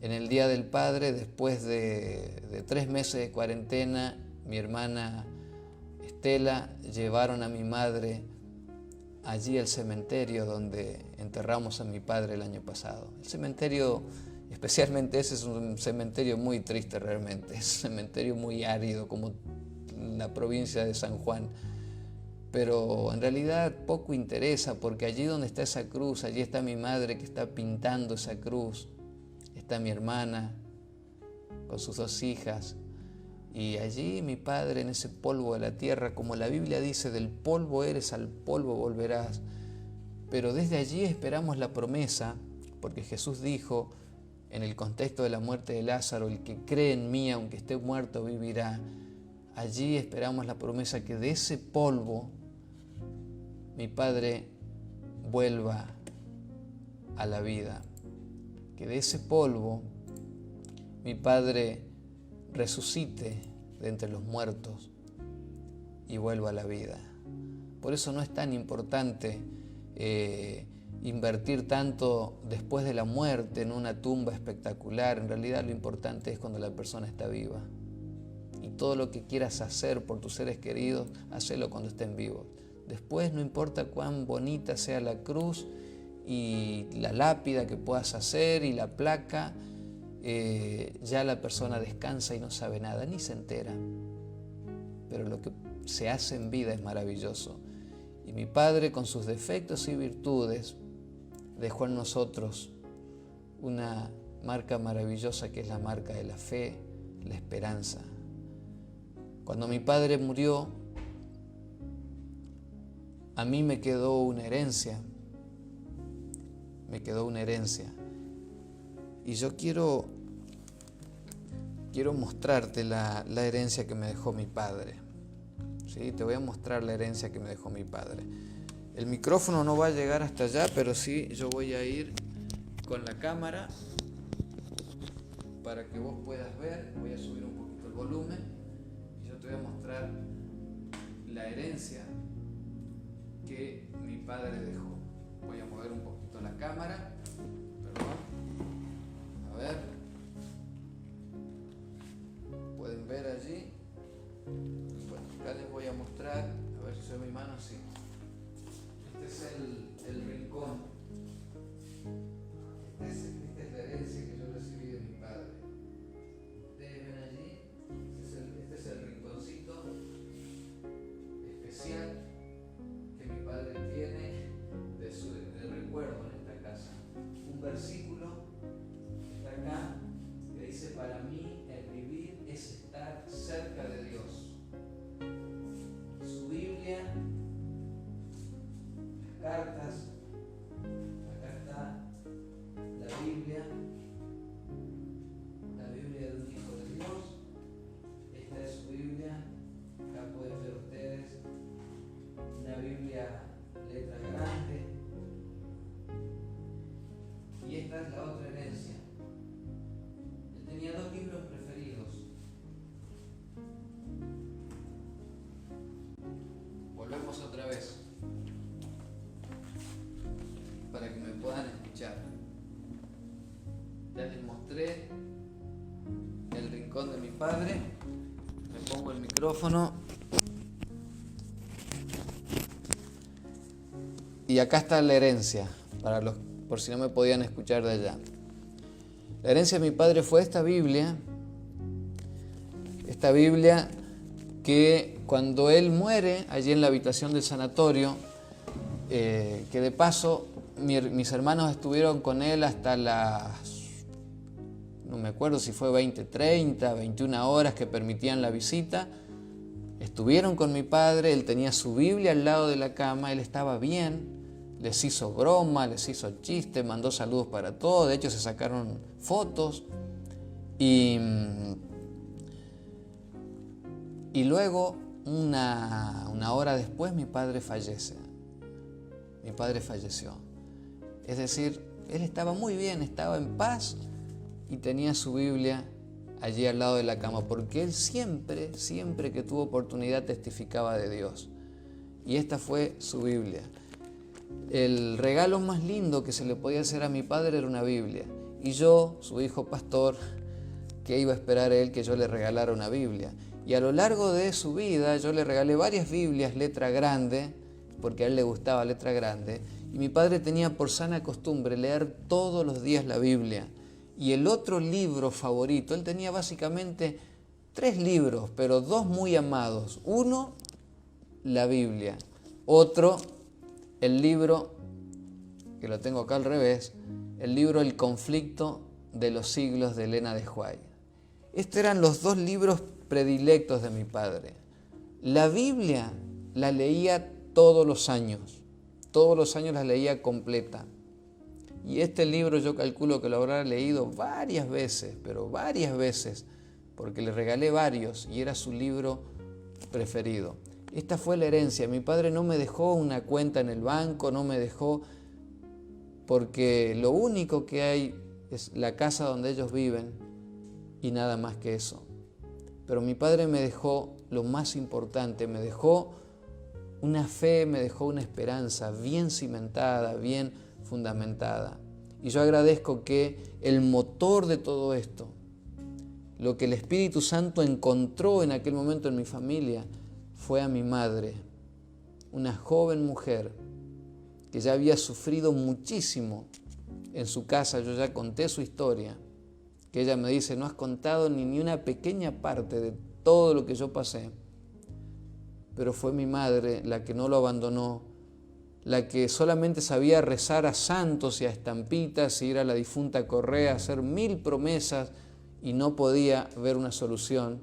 en el Día del Padre, después de 3 meses de cuarentena, mi hermana Estela llevaron a mi madre allí al cementerio donde enterramos a mi padre el año pasado. El cementerio, especialmente ese, es un cementerio muy triste realmente, es un cementerio muy árido como la provincia de San Juan. Pero en realidad poco interesa porque allí donde está esa cruz, allí está mi madre que está pintando esa cruz, está mi hermana con sus 2 hijas y allí mi padre en ese polvo de la tierra, como la Biblia dice, del polvo eres, al polvo volverás. Pero desde allí esperamos la promesa, porque Jesús dijo en el contexto de la muerte de Lázaro, el que cree en mí, aunque esté muerto, vivirá. Allí esperamos la promesa que de ese polvo mi padre vuelva a la vida, que de ese polvo mi padre resucite de entre los muertos y vuelva a la vida. Por eso no es tan importante invertir tanto después de la muerte en una tumba espectacular. En realidad lo importante es cuando la persona está viva. Y todo lo que quieras hacer por tus seres queridos, hacelo cuando estén vivos. Después no importa cuán bonita sea la cruz y la lápida que puedas hacer y la placa, ya la persona descansa y no sabe nada, ni se entera. Pero lo que se hace en vida es maravilloso. Y mi Padre, con sus defectos y virtudes, dejó en nosotros una marca maravillosa que es la marca de la fe, la esperanza. Cuando mi Padre murió, a mí me quedó una herencia. Y yo quiero mostrarte la herencia que me dejó mi Padre. ¿Sí? Te voy a mostrar la herencia que me dejó mi Padre. El micrófono no va a llegar hasta allá, pero sí yo voy a ir con la cámara para que vos puedas ver. Voy a subir un poquito el volumen y yo te voy a mostrar la herencia que mi Padre dejó. Voy a mover un poquito la cámara. Perdón. A ver. Pueden ver allí. Bueno, acá les voy a mostrar. A ver si se ve mi mano. Sí. Este es el rincón. Esta es la herencia que yo recibí de mi Padre. Ustedes ven allí. Este es el rinconcito especial que mi Padre tiene de recuerdo en esta casa. Un versículo está acá que dice: para mí el vivir es estar cerca de Dios. Su Biblia, las cartas, acá está la Biblia de un hijo de Dios. Esta es su Biblia, acá pueden ver ustedes una Biblia letra grande. Y esta es la otra herencia. Él tenía dos libros preferidos. Volvemos otra vez para que me puedan escuchar. Ya les mostré el rincón de mi Padre. Me pongo el micrófono. Y acá está la herencia, por si no me podían escuchar de allá. La herencia de mi Padre fue esta Biblia que cuando él muere allí en la habitación del sanatorio, que de paso mis hermanos estuvieron con él hasta no me acuerdo si fue 20, 30, 21 horas que permitían la visita. Estuvieron con mi Padre, él tenía su Biblia al lado de la cama, él estaba bien. Les hizo broma, les hizo chiste, mandó saludos para todos. De hecho, se sacaron fotos. Y luego, una hora después, mi Padre fallece. Mi Padre falleció. Es decir, él estaba muy bien, estaba en paz y tenía su Biblia allí al lado de la cama, porque él siempre que tuvo oportunidad testificaba de Dios. Y esta fue su Biblia. El regalo más lindo que se le podía hacer a mi Padre era una Biblia. Y yo, su hijo pastor, ¿qué iba a esperar él que yo le regalara una Biblia? Y a lo largo de su vida yo le regalé varias Biblias, letra grande, porque a él le gustaba letra grande. Y mi Padre tenía por sana costumbre leer todos los días la Biblia. Y el otro libro favorito, él tenía básicamente 3 libros, pero 2 muy amados. Uno, la Biblia. Otro, el libro, que lo tengo acá al revés, el libro El conflicto de los siglos de Elena de White. Estos eran los 2 libros predilectos de mi Padre. La Biblia la leía todos los años la leía completa. Y este libro yo calculo que lo habrá leído varias veces, pero varias veces, porque le regalé varios y era su libro preferido. Esta fue la herencia. Mi Padre no me dejó una cuenta en el banco, no me dejó, porque lo único que hay es la casa donde ellos viven y nada más que eso. Pero mi padre me dejó lo más importante, me dejó una fe, me dejó una esperanza bien cimentada, bien fundamentada. Y yo agradezco que el motor de todo esto, lo que el Espíritu Santo encontró en aquel momento en mi familia, fue a mi madre, una joven mujer que ya había sufrido muchísimo en su casa. Yo ya conté su historia, que ella me dice, no has contado ni una pequeña parte de todo lo que yo pasé. Pero fue mi madre la que no lo abandonó, la que solamente sabía rezar a santos y a estampitas, y ir a la difunta Correa, hacer 1000 promesas y no podía ver una solución.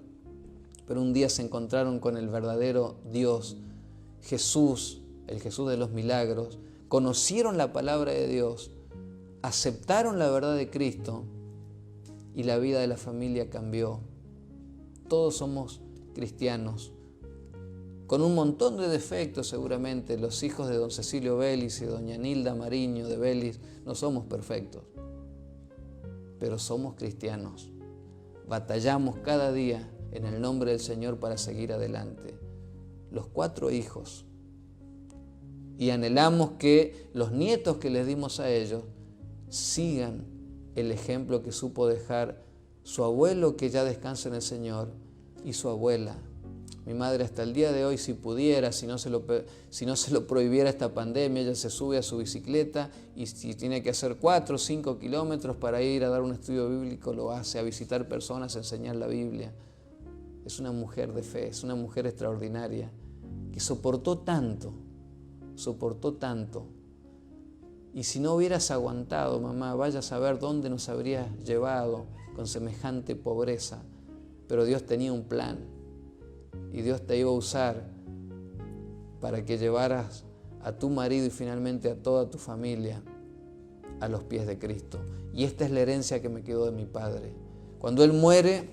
Pero un día se encontraron con el verdadero Dios, Jesús, el Jesús de los milagros, conocieron la palabra de Dios, aceptaron la verdad de Cristo y la vida de la familia cambió. Todos somos cristianos, con un montón de defectos seguramente. Los hijos de don Cecilio Vélez y doña Nilda Mariño de Vélez no somos perfectos, pero somos cristianos. Batallamos cada día en el nombre del Señor para seguir adelante. Los 4 hijos. Y anhelamos que los nietos que les dimos a ellos sigan el ejemplo que supo dejar su abuelo, que ya descansa en el Señor, y su abuela. Mi madre hasta el día de hoy, si pudiera, si no se lo prohibiera esta pandemia, ella se sube a su bicicleta y si tiene que hacer 4 o 5 kilómetros para ir a dar un estudio bíblico, lo hace, a visitar personas, a enseñar la Biblia. Es una mujer de fe, es una mujer extraordinaria, que soportó tanto. Y si no hubieras aguantado, mamá, vaya a saber dónde nos habrías llevado con semejante pobreza. Pero Dios tenía un plan y Dios te iba a usar para que llevaras a tu marido y finalmente a toda tu familia a los pies de Cristo. Y esta es la herencia que me quedó de mi padre. Cuando él muere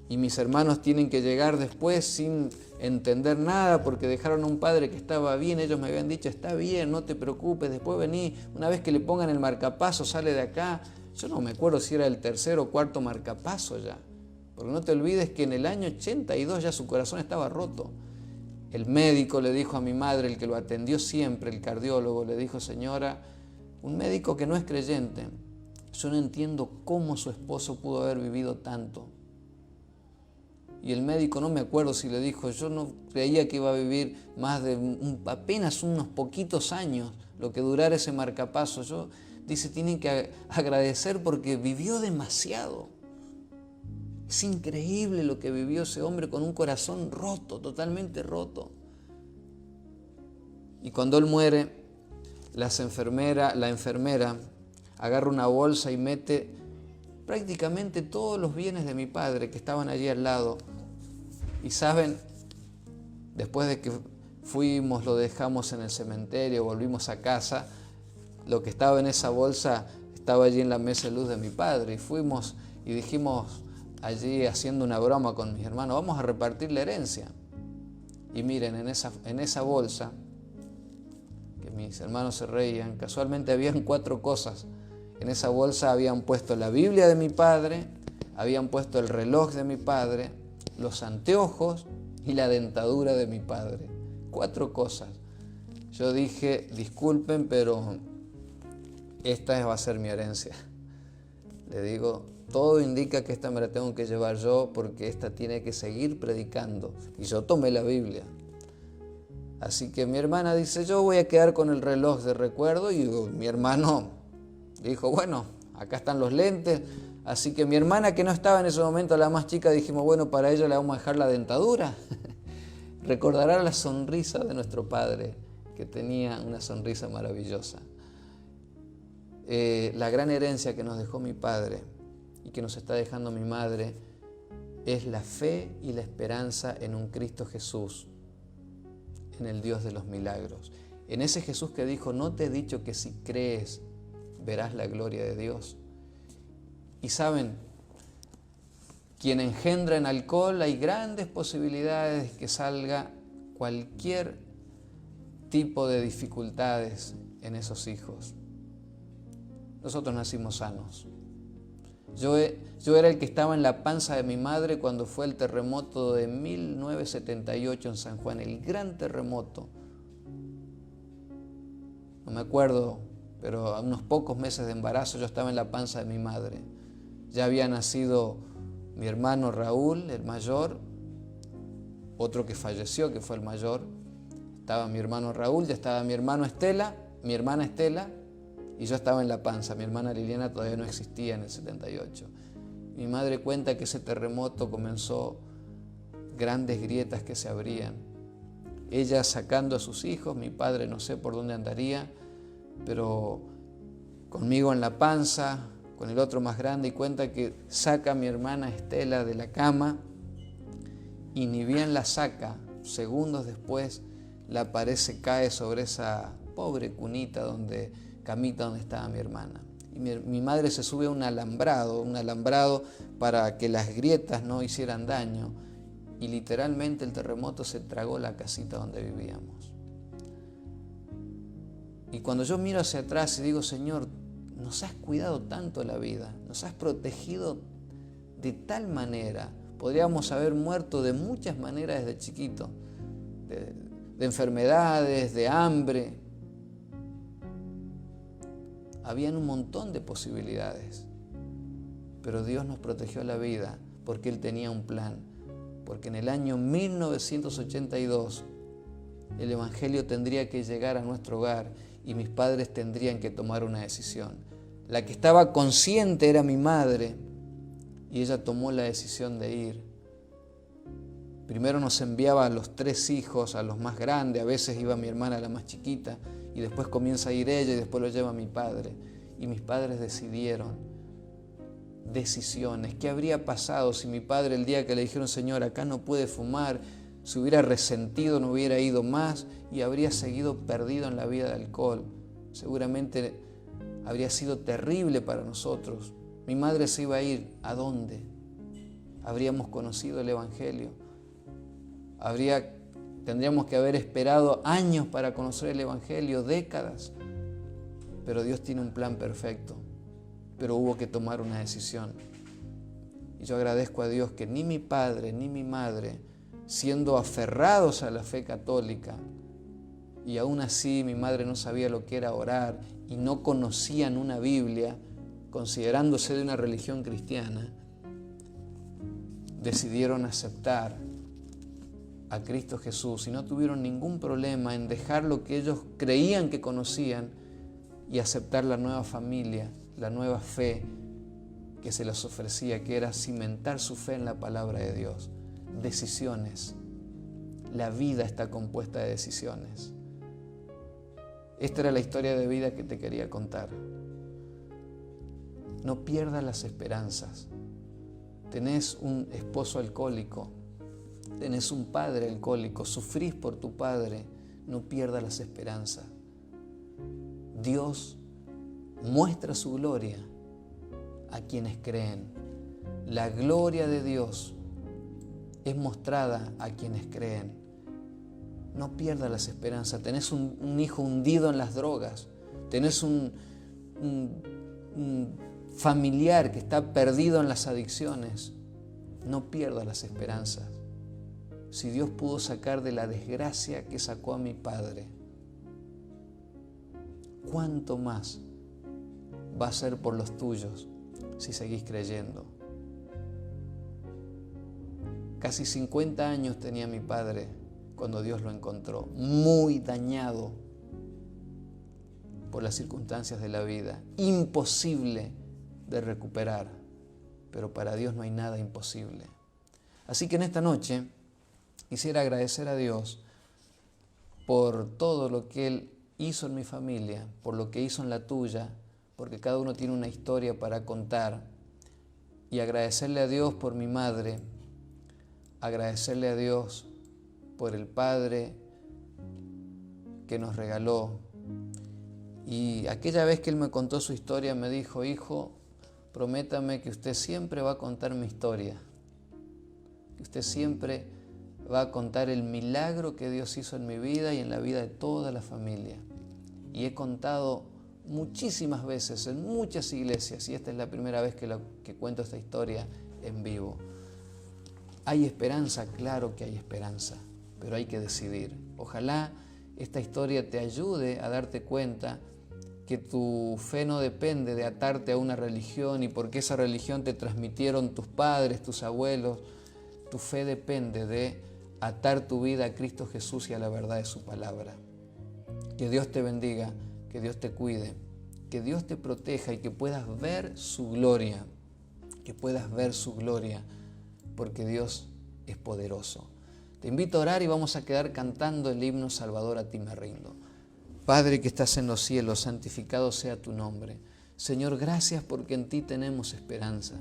y mis hermanos tienen que llegar después sin entender nada porque dejaron a un padre que estaba bien, ellos me habían dicho, está bien, no te preocupes, después vení, una vez que le pongan el marcapaso sale de acá. Yo no me acuerdo si era el 3er o 4er marcapaso ya, porque no te olvides que en el año 82 ya su corazón estaba roto. El médico le dijo a mi madre, el que lo atendió siempre, el cardiólogo, le dijo, señora, un médico que no es creyente, yo no entiendo cómo su esposo pudo haber vivido tanto. Y el médico, no me acuerdo si le dijo, yo no creía que iba a vivir más de apenas unos poquitos años, lo que durara ese marcapaso. Dice, tienen que agradecer porque vivió demasiado. Es increíble lo que vivió ese hombre con un corazón roto, totalmente roto. Y cuando él muere, la enfermera agarra una bolsa y mete prácticamente todos los bienes de mi padre que estaban allí al lado. Y saben, después de que fuimos, lo dejamos en el cementerio, volvimos a casa, lo que estaba en esa bolsa estaba allí en la mesa de luz de mi padre. Y fuimos y dijimos allí haciendo una broma con mis hermanos, vamos a repartir la herencia. Y miren, en esa bolsa, que mis hermanos se reían, casualmente habían 4 cosas. En esa bolsa habían puesto la Biblia de mi padre, habían puesto el reloj de mi padre, los anteojos y la dentadura de mi padre. 4 cosas. Yo dije, disculpen, pero esta va a ser mi herencia. Le digo, todo indica que esta me la tengo que llevar yo porque esta tiene que seguir predicando. Y yo tomé la Biblia. Así que mi hermana dice, yo voy a quedar con el reloj de recuerdo. Y mi hermano dijo, bueno, acá están los lentes. Así que mi hermana, que no estaba en ese momento, la más chica, dijimos, bueno, para ella le vamos a dejar la dentadura. Recordará la sonrisa de nuestro padre, que tenía una sonrisa maravillosa. La gran herencia que nos dejó mi padre y que nos está dejando mi madre es la fe y la esperanza en un Cristo Jesús, en el Dios de los milagros. En ese Jesús que dijo, no te he dicho que si crees verás la gloria de Dios. Y saben, quien engendra en alcohol, hay grandes posibilidades de que salga cualquier tipo de dificultades en esos hijos. Nosotros nacimos sanos. Yo era el que estaba en la panza de mi madre cuando fue el terremoto de 1978 en San Juan, el gran terremoto. No me acuerdo, pero a unos pocos meses de embarazo yo estaba en la panza de mi madre. Ya había nacido mi hermano Raúl, el mayor, otro que falleció, que fue el mayor. Estaba mi hermano Raúl, ya estaba mi hermana Estela, y yo estaba en la panza. Mi hermana Liliana todavía no existía en el 78. Mi madre cuenta que ese terremoto comenzó grandes grietas que se abrían. Ella sacando a sus hijos, mi padre no sé por dónde andaría, pero conmigo en la panza, con el otro más grande, y cuenta que saca a mi hermana Estela de la cama y ni bien la saca, segundos después la pared se cae sobre esa pobre cunita camita donde estaba mi hermana. Y mi madre se sube a un alambrado para que las grietas no hicieran daño, y literalmente el terremoto se tragó la casita donde vivíamos. Y cuando yo miro hacia atrás y digo, Señor, nos has cuidado tanto la vida, nos has protegido de tal manera. Podríamos haber muerto de muchas maneras desde chiquito, de enfermedades, de hambre. Habían un montón de posibilidades, pero Dios nos protegió la vida porque Él tenía un plan, porque en el año 1982 el Evangelio tendría que llegar a nuestro hogar y mis padres tendrían que tomar una decisión. La que estaba consciente era mi madre y ella tomó la decisión de ir. Primero nos enviaba a los 3 hijos, a los más grandes, a veces iba mi hermana, la más chiquita, y después comienza a ir ella y después lo lleva mi padre. Y mis padres decidieron decisiones. ¿Qué habría pasado si mi padre, el día que le dijeron, Señor, acá no puede fumar, se hubiera resentido, no hubiera ido más y habría seguido perdido en la vida de alcohol? Seguramente habría sido terrible para nosotros. Mi madre se iba a ir. ¿A dónde? Habríamos conocido el Evangelio. Tendríamos que haber esperado años para conocer el Evangelio, décadas. Pero Dios tiene un plan perfecto. Pero hubo que tomar una decisión. Y yo agradezco a Dios que ni mi padre ni mi madre, siendo aferrados a la fe católica, y aún así mi madre no sabía lo que era orar y no conocían una Biblia, considerándose de una religión cristiana, decidieron aceptar a Cristo Jesús y no tuvieron ningún problema en dejar lo que ellos creían que conocían y aceptar la nueva familia, la nueva fe que se les ofrecía, que era cimentar su fe en la palabra de Dios. Decisiones. La vida está compuesta de decisiones. Esta era la historia de vida que te quería contar. No pierdas las esperanzas. Tenés un esposo alcohólico, tenés un padre alcohólico, sufrís por tu padre, no pierdas las esperanzas. Dios muestra su gloria a quienes creen. La gloria de Dios es mostrada a quienes creen. No pierdas las esperanzas. Tenés un hijo hundido en las drogas, tenés un familiar que está perdido en las adicciones. No pierdas las esperanzas. Si Dios pudo sacar de la desgracia que sacó a mi padre, ¿cuánto más va a ser por los tuyos si seguís creyendo? Casi 50 años tenía mi padre cuando Dios lo encontró, muy dañado por las circunstancias de la vida, imposible de recuperar, pero para Dios no hay nada imposible. Así que en esta noche quisiera agradecer a Dios por todo lo que Él hizo en mi familia, por lo que hizo en la tuya, porque cada uno tiene una historia para contar, y agradecerle a Dios por mi madre, agradecerle a Dios por el Padre que nos regaló. Y aquella vez que Él me contó su historia me dijo, hijo, prométame que usted siempre va a contar mi historia, que usted siempre va a contar el milagro que Dios hizo en mi vida y en la vida de toda la familia. Y he contado muchísimas veces en muchas iglesias, y esta es la primera vez que cuento esta historia en vivo. ¿Hay esperanza? Claro que hay esperanza, pero hay que decidir. Ojalá esta historia te ayude a darte cuenta que tu fe no depende de atarte a una religión y porque esa religión te transmitieron tus padres, tus abuelos. Tu fe depende de atar tu vida a Cristo Jesús y a la verdad de su palabra. Que Dios te bendiga, que Dios te cuide, que Dios te proteja y que puedas ver su gloria, porque Dios es poderoso. Te invito a orar y vamos a quedar cantando el himno Salvador, a ti me rindo. Padre que estás en los cielos, santificado sea tu nombre. Señor, gracias porque en ti tenemos esperanza.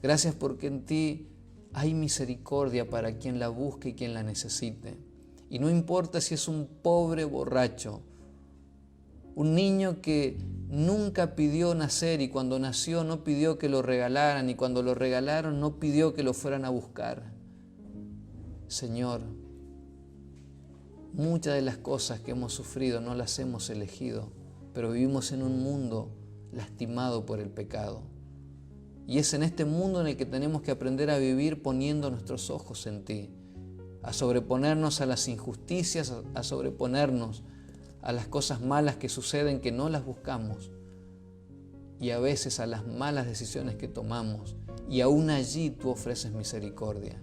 Gracias porque en ti hay misericordia para quien la busque y quien la necesite. Y no importa si es un pobre borracho, un niño que nunca pidió nacer y cuando nació no pidió que lo regalaran y cuando lo regalaron no pidió que lo fueran a buscar. Señor, muchas de las cosas que hemos sufrido no las hemos elegido, pero vivimos en un mundo lastimado por el pecado. Y es en este mundo en el que tenemos que aprender a vivir poniendo nuestros ojos en ti, a sobreponernos a las injusticias, a sobreponernos a las cosas malas que suceden que no las buscamos y a veces a las malas decisiones que tomamos y aún allí tú ofreces misericordia.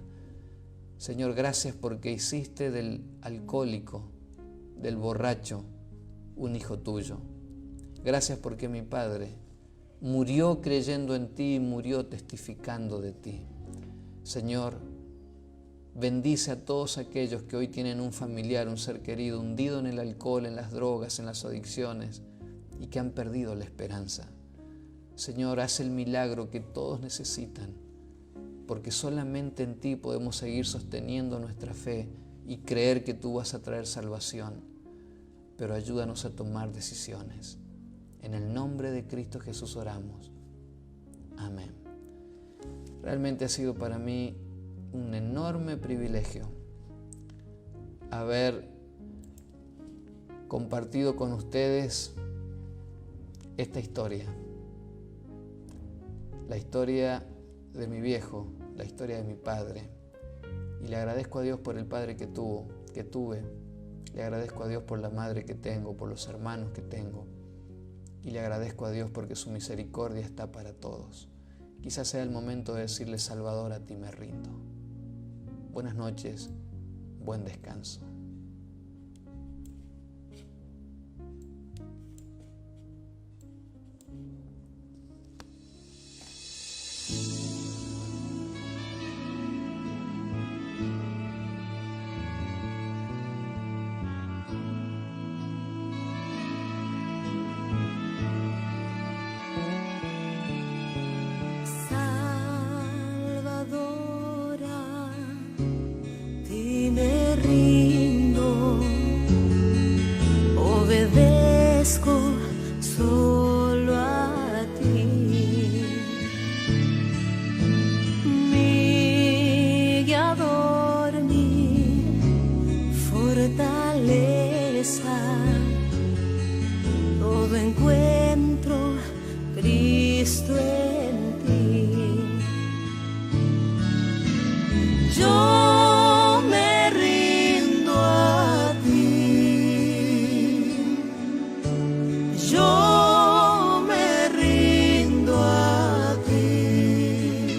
Señor, gracias porque hiciste del alcohólico, del borracho, un hijo tuyo. Gracias porque mi Padre murió creyendo en ti y murió testificando de ti. Señor, bendice a todos aquellos que hoy tienen un familiar, un ser querido, hundido en el alcohol, en las drogas, en las adicciones y que han perdido la esperanza. Señor, haz el milagro que todos necesitan, porque solamente en ti podemos seguir sosteniendo nuestra fe y creer que tú vas a traer salvación. Pero ayúdanos a tomar decisiones. En el nombre de Cristo Jesús oramos. Amén. Realmente ha sido para mí un enorme privilegio haber compartido con ustedes esta historia. La historia de mi viejo, la historia de mi padre. Y le agradezco a Dios por el padre que tuve. Le agradezco a Dios por la madre que tengo, por los hermanos que tengo. Y le agradezco a Dios porque su misericordia está para todos. Quizás sea el momento de decirle: Salvador, a ti me rindo. Buenas noches, buen descanso. Solo a ti, mi guiador, mi fortaleza, todo encuentro Cristo en ti. Yo me rindo a ti. Yo me rindo a ti.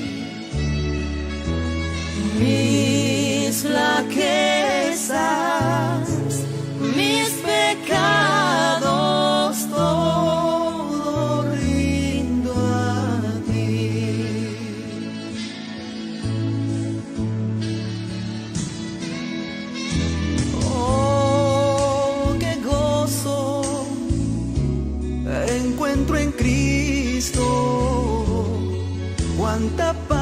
Mis flaquezas, mis pecados, todo rindo a ti. Oh, qué gozo encuentro en Cristo, cuánta paz